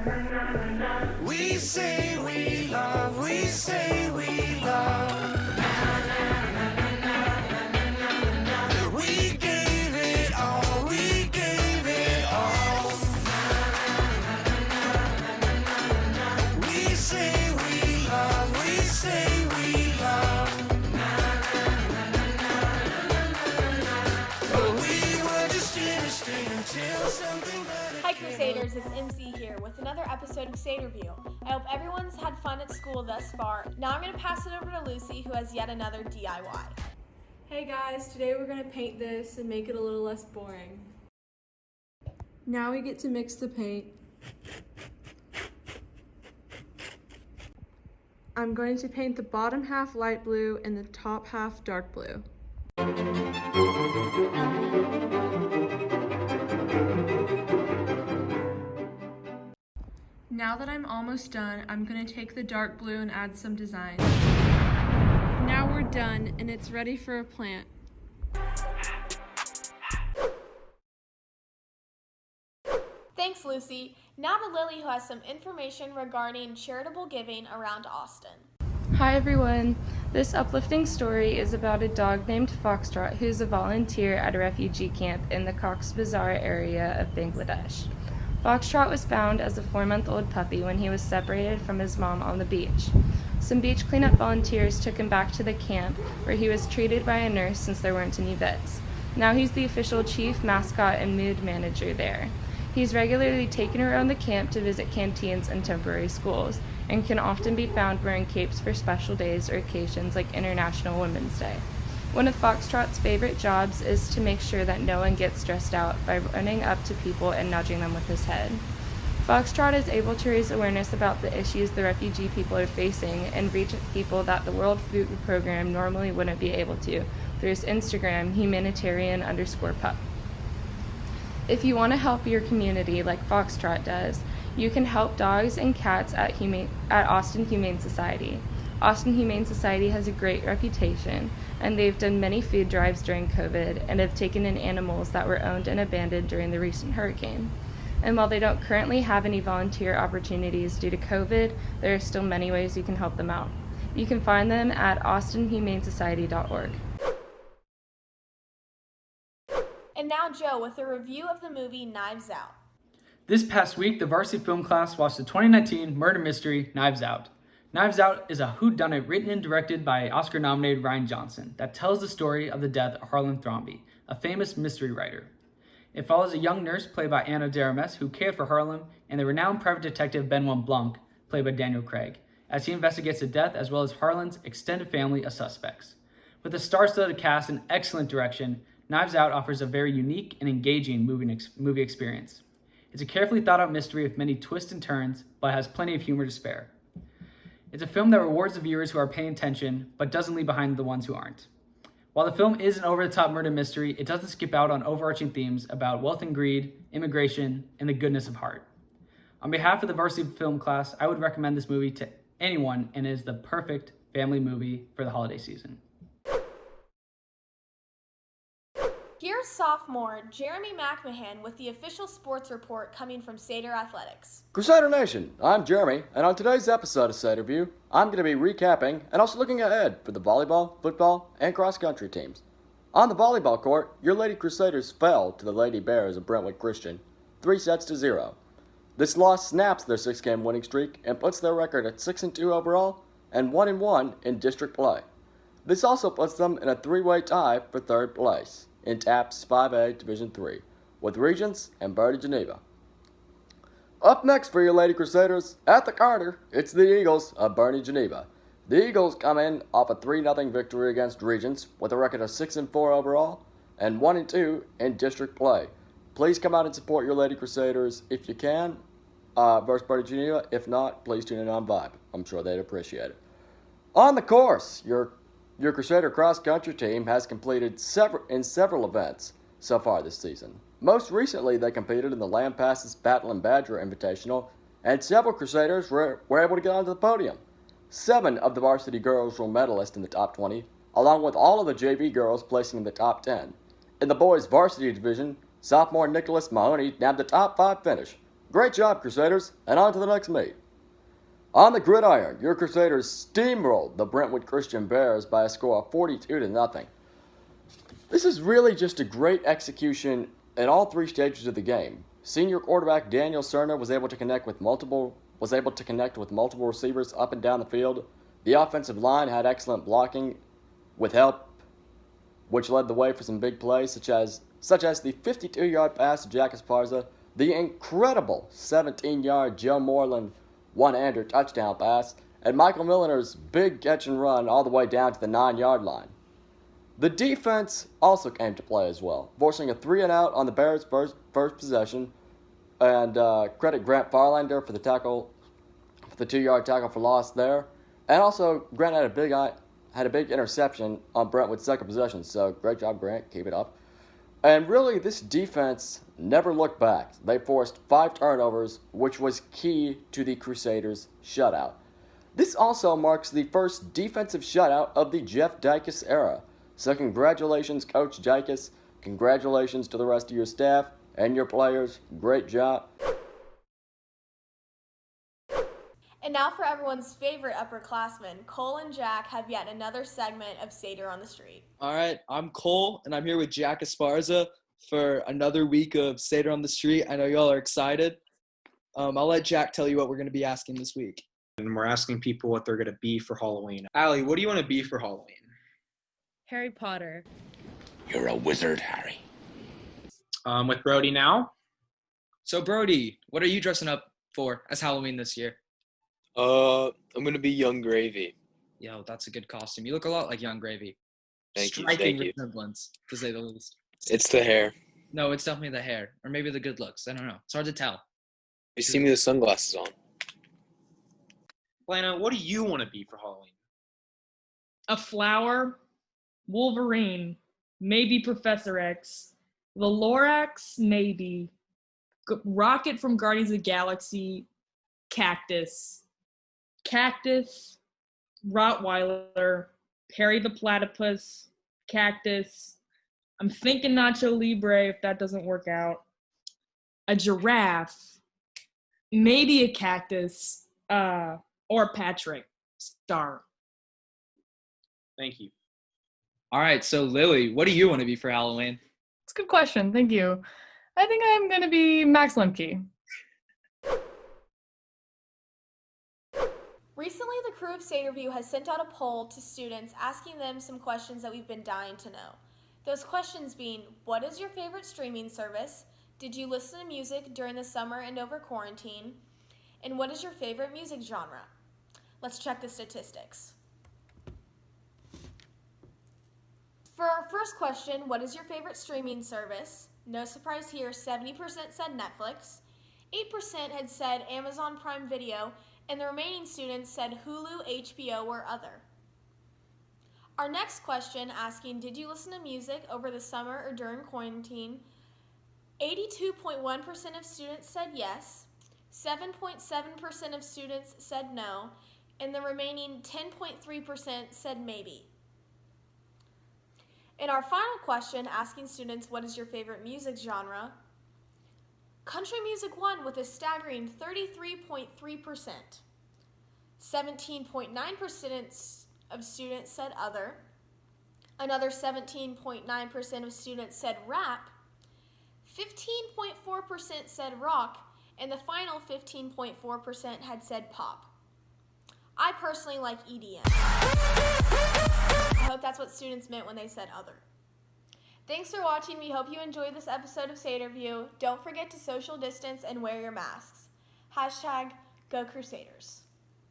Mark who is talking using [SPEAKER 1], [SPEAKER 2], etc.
[SPEAKER 1] We say we love, we say we love. We gave it all, we gave it all. We say we love, we say we love. But we were just innocent until something better.
[SPEAKER 2] Hi Crusaders, it's MC here with another episode of Seder View. I hope everyone's had fun at school thus far. Now I'm going to pass it over to Lucy, who has yet another DIY.
[SPEAKER 3] Hey guys, today we're going to paint this and make it a little less boring. Now we get to mix the paint. I'm going to paint the bottom half light blue and the top half dark blue. Now that I'm almost done, I'm going to take the dark blue and add some design. Now we're done and it's ready for a plant.
[SPEAKER 2] Thanks, Lucy. Now to Lily, who has some information regarding charitable giving around Austin.
[SPEAKER 4] Hi everyone! This uplifting story is about a dog named Foxtrot who's a volunteer at a refugee camp in the Cox's Bazar area of Bangladesh. Foxtrot was found as a 4-month-old puppy when he was separated from his mom on the beach. Some beach cleanup volunteers took him back to the camp where he was treated by a nurse since there weren't any vets. Now he's the official chief mascot and mood manager there. He's regularly taken around the camp to visit canteens and temporary schools, and can often be found wearing capes for special days or occasions like International Women's Day. One of Foxtrot's favorite jobs is to make sure that no one gets stressed out by running up to people and nudging them with his head. Foxtrot is able to raise awareness about the issues the refugee people are facing and reach people that the World Food Program normally wouldn't be able to through his Instagram, humanitarian_pup. If you want to help your community like Foxtrot does, you can help dogs and cats at Austin Humane Society. Austin Humane Society has a great reputation, and they've done many food drives during COVID and have taken in animals that were owned and abandoned during the recent hurricane. And while they don't currently have any volunteer opportunities due to COVID, there are still many ways you can help them out. You can find them at austinhumanesociety.org.
[SPEAKER 2] And now Joe with a review of the movie Knives Out.
[SPEAKER 5] This past week, the varsity film class watched the 2019 murder mystery Knives Out. Knives Out is a whodunit written and directed by Oscar-nominated Rian Johnson that tells the story of the death of Harlan Thrombey, a famous mystery writer. It follows a young nurse played by Anna de Armas who cared for Harlan, and the renowned private detective Benoit Blanc, played by Daniel Craig, as he investigates the death as well as Harlan's extended family of suspects. With a star-studded cast and excellent direction, Knives Out offers a very unique and engaging movie experience. It's a carefully thought-out mystery with many twists and turns, but has plenty of humor to spare. It's a film that rewards the viewers who are paying attention, but doesn't leave behind the ones who aren't. While the film is an over-the-top murder mystery, it doesn't skip out on overarching themes about wealth and greed, immigration, and the goodness of heart. On behalf of the varsity film class, I would recommend this movie to anyone, and it is the perfect family movie for the holiday season.
[SPEAKER 2] Here's sophomore Jeremy McMahon with the official sports report coming from Seder Athletics.
[SPEAKER 6] Crusader Nation, I'm Jeremy, and on today's episode of Seder View, I'm going to be recapping and also looking ahead for the volleyball, football, and cross-country teams. On the volleyball court, your Lady Crusaders fell to the Lady Bears of Brentwood Christian, 3-0. This loss snaps their 6-game winning streak and puts their record at 6-2 overall and 1-1 in district play. This also puts them in a 3-way tie for third place in TAPS 5A Division III, with Regents and Bernie Geneva. Up next for your Lady Crusaders, at the Carter, it's the Eagles of Bernie Geneva. The Eagles come in off a 3-0 victory against Regents with a record of 6-4 overall and 1-2 in district play. Please come out and support your Lady Crusaders if you can, versus Bernie Geneva. If not, please tune in on Vibe. I'm sure they'd appreciate it. On the course, your Crusader cross-country team has completed several events so far this season. Most recently, they competed in the Lampasas Battle and Badger Invitational, and several Crusaders were able to get onto the podium. 7 of the varsity girls were medalists in the top 20, along with all of the JV girls placing in the top 10. In the boys varsity division, sophomore Nicholas Mahoney nabbed the top 5 finish, Great job, Crusaders, and on to the next meet. On the gridiron, your Crusaders steamrolled the Brentwood Christian Bears by a score of 42-0. This is really just a great execution in all three stages of the game. Senior quarterback Daniel Cerner was able to connect with multiple receivers up and down the field. The offensive line had excellent blocking with help, which led the way for some big plays, such as the 52-yard pass to Jack Esparza, the incredible 17-yard Joe Moreland one-hander touchdown pass, and Michael Milliner's big catch and run all the way down to the 9-yard line. The defense also came to play as well, forcing a 3-and-out on the Bears' first possession, and credit Grant Farlander for the 2-yard tackle for loss there, and also Grant had a big interception on Brentwood's second possession, so great job, Grant, keep it up. And really, this defense never looked back. They forced 5 turnovers, which was key to the Crusaders' shutout. This also marks the first defensive shutout of the Jeff Dykes era. So congratulations, Coach Dykes. Congratulations to the rest of your staff and your players. Great job.
[SPEAKER 2] And now for everyone's favorite upperclassmen, Cole and Jack have yet another segment of Seder on the Street.
[SPEAKER 7] All right, I'm Cole, and I'm here with Jack Esparza for another week of Seder on the Street. I know y'all are excited. I'll let Jack tell you what we're going to be asking this week.
[SPEAKER 8] And we're asking people what they're going to be for Halloween. Allie, what do you want to be for Halloween?
[SPEAKER 3] Harry Potter.
[SPEAKER 9] You're a wizard, Harry.
[SPEAKER 8] With Brody now?
[SPEAKER 7] So, Brody, what are you dressing up for as Halloween this year?
[SPEAKER 10] I'm gonna be Young Gravy.
[SPEAKER 7] Yo, that's a good costume. You look a lot like Young Gravy.
[SPEAKER 10] Thank you.
[SPEAKER 7] Striking resemblance, to say the least.
[SPEAKER 10] It's the hair.
[SPEAKER 7] No, it's definitely the hair, or maybe the good looks. I don't know. It's hard to tell.
[SPEAKER 10] You see me with sunglasses on.
[SPEAKER 8] Lana, what do you want to be for Halloween?
[SPEAKER 11] A flower, Wolverine, maybe Professor X, the Lorax, maybe, Rocket from Guardians of the Galaxy, Cactus, Rottweiler, Perry the Platypus, Cactus. I'm thinking Nacho Libre if that doesn't work out. A giraffe, maybe a cactus, or Patrick Star.
[SPEAKER 8] Thank you.
[SPEAKER 7] All right, so Lily, what do you want to be for Halloween?
[SPEAKER 12] It's a good question. Thank you. I think I'm going to be Max Lemke.
[SPEAKER 2] Recently, the crew of Sederview has sent out a poll to students asking them some questions that we've been dying to know. Those questions being, what is your favorite streaming service? Did you listen to music during the summer and over quarantine? And what is your favorite music genre? Let's check the statistics. For our first question, what is your favorite streaming service? No surprise here, 70% said Netflix, 8% had said Amazon Prime Video, and the remaining students said Hulu, HBO, or other. Our next question asking, did you listen to music over the summer or during quarantine? 82.1% of students said yes, 7.7% of students said no, and the remaining 10.3% said maybe. In our final question asking students, what is your favorite music genre? Country music won with a staggering 33.3%. 17.9% of students said other. Another 17.9% of students said rap. 15.4% said rock. And the final 15.4% had said pop. I personally like EDM. I hope that's what students meant when they said other. Thanks for watching. We hope you enjoyed this episode of Sederview. Don't forget to social distance and wear your masks. #GoCrusaders.